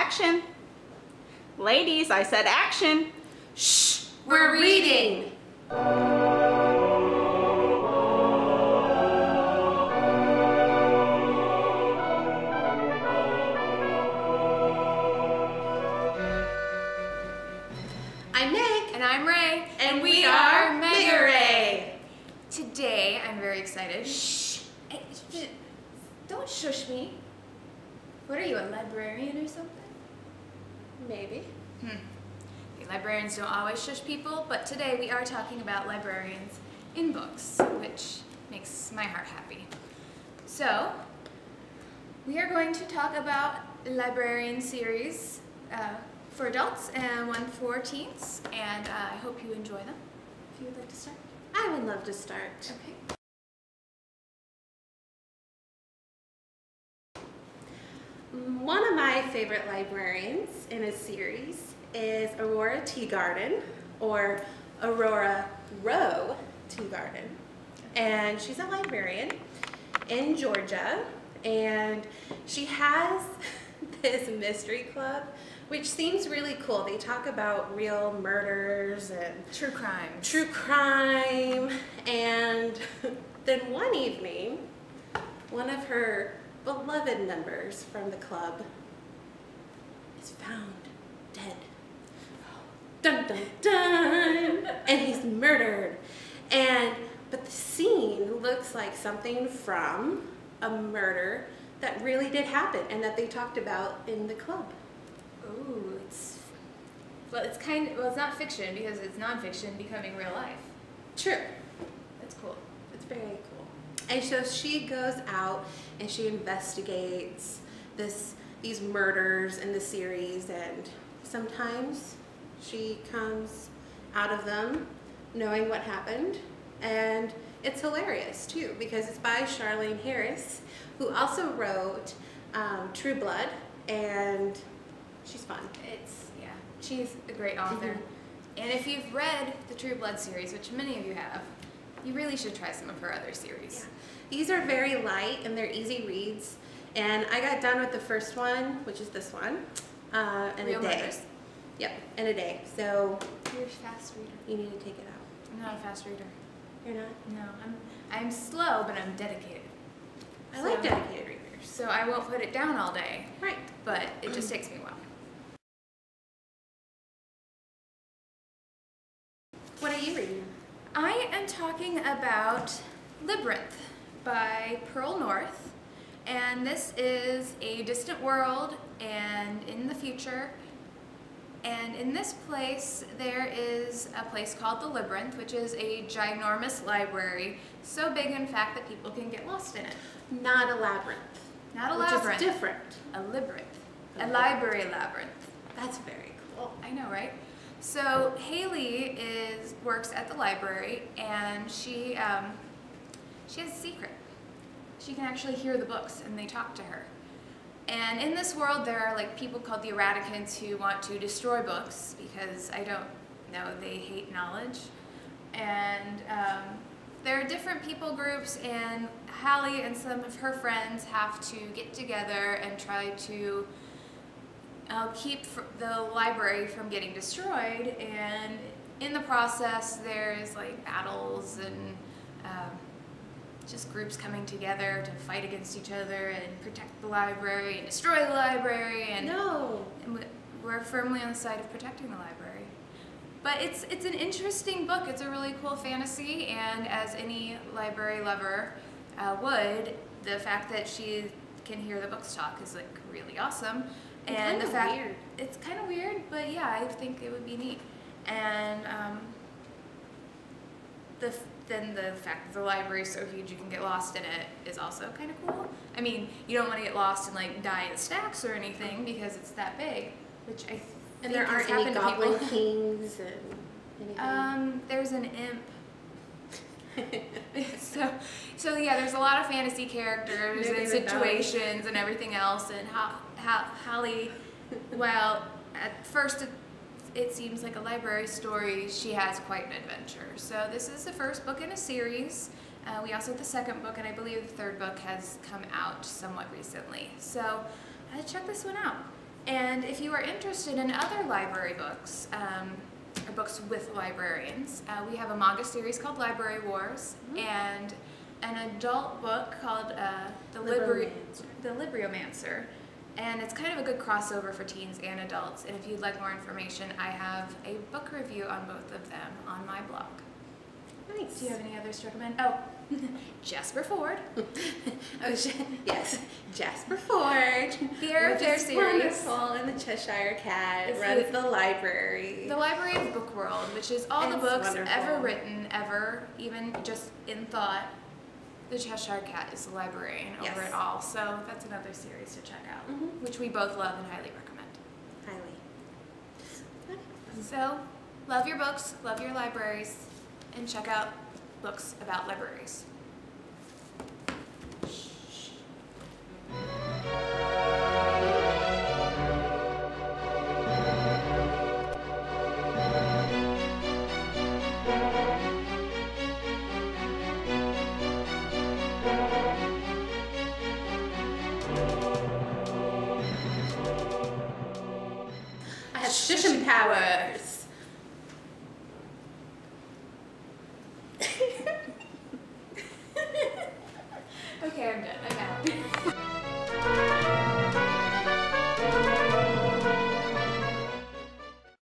Action. Ladies, I said action. Shh, we're reading. I'm Meg. And I'm Rae. And we are MEG-A-RAE. Today, I'm very excited. Shh. Hey, don't shush me. What are you, a librarian or something? Maybe. Okay, librarians don't always shush people, but today we are talking about librarians in books, which makes my heart happy. So, we are going to talk about Librarian series for adults and one for teens, and I hope you enjoy them. If you would like to start. I would love to start. Okay. One of my favorite librarians in a series is Aurora Teagarden, or Aurora Rowe Teagarden. And she's a librarian in Georgia, and she has this mystery club, which seems really cool. They talk about real murders and True crime. True crime. And then one evening, one of her beloved members from the club is found dead. Dun dun dun! And he's murdered. But the scene looks like something from a murder that really did happen and that they talked about in the club. Ooh, it's not fiction because it's nonfiction becoming real life. True. That's cool. It's very cool. And so she goes out and she investigates these murders in the series, and sometimes she comes out of them knowing what happened, and it's hilarious too because it's by Charlaine Harris, who also wrote True Blood, and she's fun. She's a great author. And if you've read the True Blood series, which many of you have, you really should try some of her other series. Yeah. These are very light and they're easy reads. And I got done with the first one, which is this one, in Real a day. Murders? Yep, in a day. So You're a fast reader. you need to take it out. I'm not a fast reader. You're not? No, I'm slow, but I'm dedicated. I like dedicated readers. So I won't put it down all day. Right. But it just takes me a while. What are you reading? I am talking about Libyrinth by Pearl North, and this is a distant world and in the future, and in this place there is a place called the Libyrinth, which is a ginormous library, so big in fact that people can get lost in it. Not a labyrinth. Not a which labyrinth. is different. A labyrinth. A library labyrinth. That's very cool. I know, right? So Haley works at the library, and she has a secret. She can actually hear the books, and they talk to her. And in this world, there are like people called the Eradicants who want to destroy books because I don't know, they hate knowledge. And there are different people groups, and Hallie and some of her friends have to get together and try to keep the library from getting destroyed, and in the process there's like battles and just groups coming together to fight against each other and protect the library and destroy the library, and we're firmly on the side of protecting the library. But it's an interesting book. It's a really cool fantasy, and as any library lover would, the fact that she can hear the books talk is like really awesome. And the fact weird. It's kind of weird, but yeah, I think it would be neat. And then the fact that the library is so huge you can get lost in it is also kind of cool. I mean, you don't want to get lost and like die in stacks or anything because it's that big, which I think and there aren't any goblin kings and anything. There's an imp. so yeah, there's a lot of fantasy characters and situations and everything else, and Hallie, well, at first it seems like a library story, she has quite an adventure. So this is the first book in a series. We also have the second book, and I believe the third book has come out somewhat recently. So check this one out. And if you are interested in other library books, or books with librarians, we have a manga series called Library Wars, and an adult book called The Libriomancer. And it's kind of a good crossover for teens and adults. And if you'd like more information, I have a book review on both of them on my blog. Nice. Do you have any others to recommend? Oh, Jasper Ford. Yes, Jasper Ford. The Air of Their series. Wonderful, and the Cheshire Cat runs the library. The Library of Book World, which is all the It's books wonderful. ever written, ever, even just in thought. The Cheshire Cat is the librarian over it all, so that's another series to check out, which we both love and highly recommend. Highly. So, love your books, love your libraries, and check out books about libraries. I have shushing powers. Okay, I'm done. I'm out.